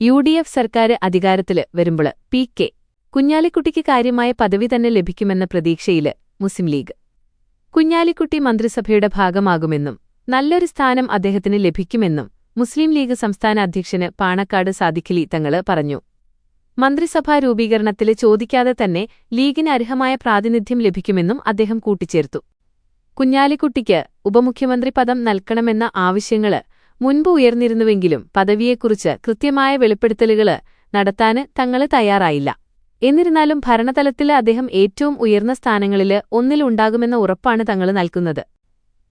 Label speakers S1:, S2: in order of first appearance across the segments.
S1: UDF സർക്കാര് അധികാരത്തില് വരുമ്പോള് പി.കെ. കുഞ്ഞാലിക്കുട്ടിക്ക് കാര്യമായ പദവി തന്നെ ലഭിക്കുമെന്ന പ്രതീക്ഷയില് മുസ്ലിം ലീഗ്. കുഞ്ഞാലിക്കുട്ടി മന്ത്രിസഭയുടെ ഭാഗമാകുമെന്നും നല്ലൊരു സ്ഥാനം അദ്ദേഹത്തിന് ലഭിക്കുമെന്നും മുസ്ലിം ലീഗ് സംസ്ഥാന അധ്യക്ഷന് പാണക്കാട് സാദിഖലി തങ്ങള് പറഞ്ഞു. മന്ത്രിസഭാ രൂപീകരണത്തില് ചോദിക്കാതെ തന്നെ ലീഗിന് അർഹമായ പ്രാതിനിധ്യം ലഭിക്കുമെന്നും അദ്ദേഹം കൂട്ടിച്ചേർത്തു. കുഞ്ഞാലിക്കുട്ടിക്ക് ഉപമുഖ്യമന്ത്രി പദം നൽകണമെന്ന ആവശ്യങ്ങള് മുൻപ് ഉയർന്നിരുന്നുവെങ്കിലും പദവിയെക്കുറിച്ച് കൃത്യമായ വെളിപ്പെടുത്തലുകള് നടത്താന് തങ്ങള് തയ്യാറായില്ല. എന്നിരുന്നാലും ഭരണതലത്തില് അദ്ദേഹം ഏറ്റവും ഉയർന്ന സ്ഥാനങ്ങളില് ഒന്നിലുണ്ടാകുമെന്ന ഉറപ്പാണ് തങ്ങള് നൽകുന്നത്.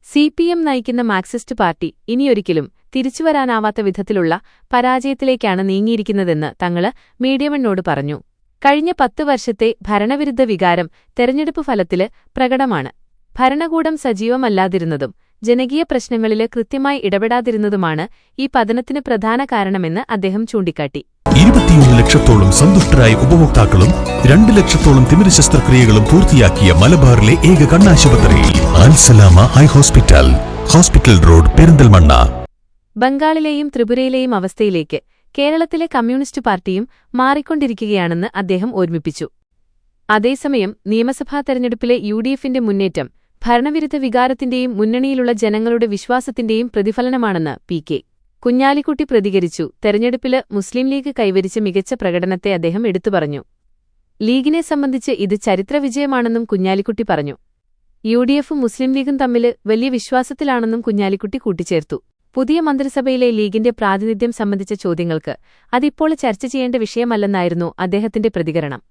S1: CPM നയിക്കുന്ന മാർക്സിസ്റ്റ് പാർട്ടി ഇനിയൊരിക്കലും തിരിച്ചുവരാനാവാത്ത വിധത്തിലുള്ള പരാജയത്തിലേക്കാണ് നീങ്ങിയിരിക്കുന്നതെന്ന് തങ്ങള് മീഡിയമനോട് പറഞ്ഞു. കഴിഞ്ഞ 10 വർഷത്തെ ഭരണവിരുദ്ധ വികാരം തെരഞ്ഞെടുപ്പ് ഫലത്തില് പ്രകടമാണ്. ഭരണകൂടം സജീവമല്ലാതിരുന്നതും ജനകീയ പ്രശ്നങ്ങളില് കൃത്യമായി ഇടപെടാതിരുന്നതുമാണ് ഈ പതനത്തിന് പ്രധാന കാരണമെന്ന് അദ്ദേഹം ചൂണ്ടിക്കാട്ടി.
S2: 21 ലക്ഷത്തോളം സന്തുഷ്ടരായ ഉപഭോക്താക്കളും 2 ലക്ഷത്തോളം തിമിര ശസ്ത്രക്രിയകളും പൂർത്തിയാക്കിയ മലബാറിലെ ഏക കണ്ണാശുപത്രി Alsalama eye hospital, hospital road, Perinthalmanna.
S1: ബംഗാളിലെയും ത്രിപുരയിലെയും അവസ്ഥയിലേക്ക് കേരളത്തിലെ കമ്മ്യൂണിസ്റ്റ് പാർട്ടിയും മാറിക്കൊണ്ടിരിക്കുകയാണെന്ന് അദ്ദേഹം ഓർമ്മിപ്പിച്ചു. അതേസമയം നിയമസഭാ തെരഞ്ഞെടുപ്പിലെ UDFന്റെ മുന്നേറ്റം ഭരണവിരുദ്ധ വികാരത്തിന്റെയും മുന്നണിയിലുള്ള ജനങ്ങളുടെ വിശ്വാസത്തിന്റെയും പ്രതിഫലനമാണെന്ന് പി.കെ. കുഞ്ഞാലിക്കുട്ടി പ്രതികരിച്ചു. തെരഞ്ഞെടുപ്പില് മുസ്ലിം ലീഗ് കൈവരിച്ച മികച്ച പ്രകടനത്തെ അദ്ദേഹം എടുത്തുപറഞ്ഞു. ലീഗിനെ സംബന്ധിച്ച് ഇത് ചരിത്ര വിജയമാണെന്നും കുഞ്ഞാലിക്കുട്ടി പറഞ്ഞു. UDFും മുസ്ലിം ലീഗും തമ്മില് വലിയ വിശ്വാസത്തിലാണെന്നും കുഞ്ഞാലിക്കുട്ടി കൂട്ടിച്ചേർത്തു. പുതിയ മന്ത്രിസഭയിലെ ലീഗിന്റെ പ്രാതിനിധ്യം സംബന്ധിച്ച ചോദ്യങ്ങൾക്ക് അതിപ്പോൾ ചർച്ച ചെയ്യേണ്ട വിഷയമല്ലെന്നായിരുന്നു അദ്ദേഹത്തിന്റെ പ്രതികരണം.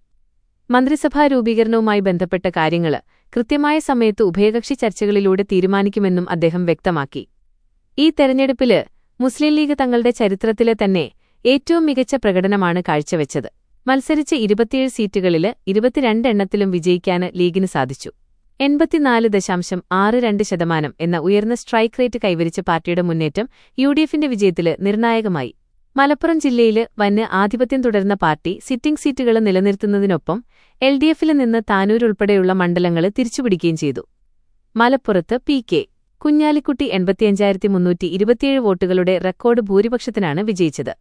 S1: മന്ത്രിസഭാ രൂപീകരണവുമായി ബന്ധപ്പെട്ട കാര്യങ്ങള് കൃത്യമായ സമയത്ത് ഉഭയകക്ഷി ചർച്ചകളിലൂടെ തീരുമാനിക്കുമെന്നും അദ്ദേഹം വ്യക്തമാക്കി. ഈ തെരഞ്ഞെടുപ്പില് മുസ്ലിം ലീഗ് തങ്ങളുടെ ചരിത്രത്തിലെ തന്നെ ഏറ്റവും മികച്ച പ്രകടനമാണ് കാഴ്ചവെച്ചത്. മത്സരിച്ച 27 സീറ്റുകളില് 22 എണ്ണത്തിലും വിജയിക്കാന് ലീഗിന് സാധിച്ചു. 84.62% എന്ന ഉയർന്ന സ്ട്രൈക്ക് റേറ്റ് കൈവരിച്ച പാർട്ടിയുടെ മുന്നേറ്റം UDFന്റെ വിജയത്തില് നിർണായകമായി. മലപ്പുറം ജില്ലയില് വന് ആധിപത്യം തുടരുന്ന പാർട്ടി സിറ്റിംഗ് സീറ്റുകള് നിലനിർത്തുന്നതിനൊപ്പം LDFല് നിന്ന് താനൂരുൾപ്പെടെയുള്ള മണ്ഡലങ്ങള് തിരിച്ചുപിടിക്കുകയും ചെയ്തു. മലപ്പുറത്ത് പി.കെ. കുഞ്ഞാലിക്കുട്ടി 85,327 വോട്ടുകളുടെ റെക്കോർഡ് ഭൂരിപക്ഷത്തിനാണ് വിജയിച്ചത്.